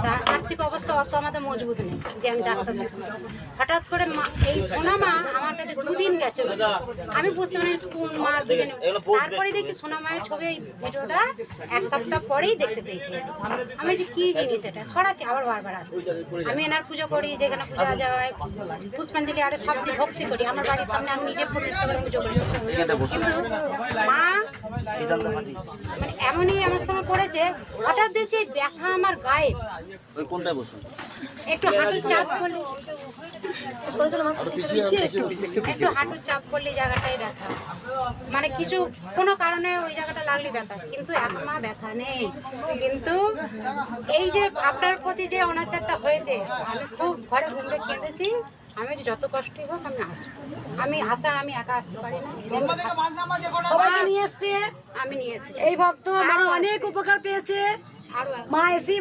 তা আর্থিক অবস্থা অত আমাদের মজবুত নেই যে আমি ডাক্তার দেখাবো। হঠাৎ করে এই সোনা মা আমার কাছে 2 দিন গেছে, আমি বুঝতে পারি কোন মা কি জানি। তারপরে দেখি সোনা মায়ের ছবি, এই ভিডিওটা 1 সপ্তাহ পরেই দেখতে পেয়েছি। আমি যে কি জিনিস এটা সরাচ্ছি, আবার বারবার আসি। আমি এনার পুজো করি, যেখানে পূজা যায় পুষ্পাঞ্জলি আরে সব দিন ভক্তি করি। আমার বাড়ির সামনে আমি নিজে প্রতিষ্ঠা করে পুজো করি, কিন্তু মা মানে এমনই আমার সঙ্গে করেছে। হঠাৎ দেখছি ব্যথা আমার গায়ে, কোনটায় বসুন, একটু হাঁটুর চাপ করলে, একটু হাঁটুর চাপ করলে জায়গাটাই ব্যথা, মানে কিছু কোনো কারণে ওই জায়গাটা লাগলে ব্যথা, কিন্তু এখন মা ব্যথা নেই। কিন্তু এই যে আপনার প্রতি যে অনাচারটা হয়েছে, আমি খুব ঘরে ঘুমে কেঁদেছি। আমি যত কষ্টই হোক আমি আসবো, আমি একা আসতে পারি না, সবাইকে নিয়ে এসছে, আমি নিয়ে এসেছি। এই ভক্ত মা অনেক উপকার পেয়েছে, আরো মা এসেই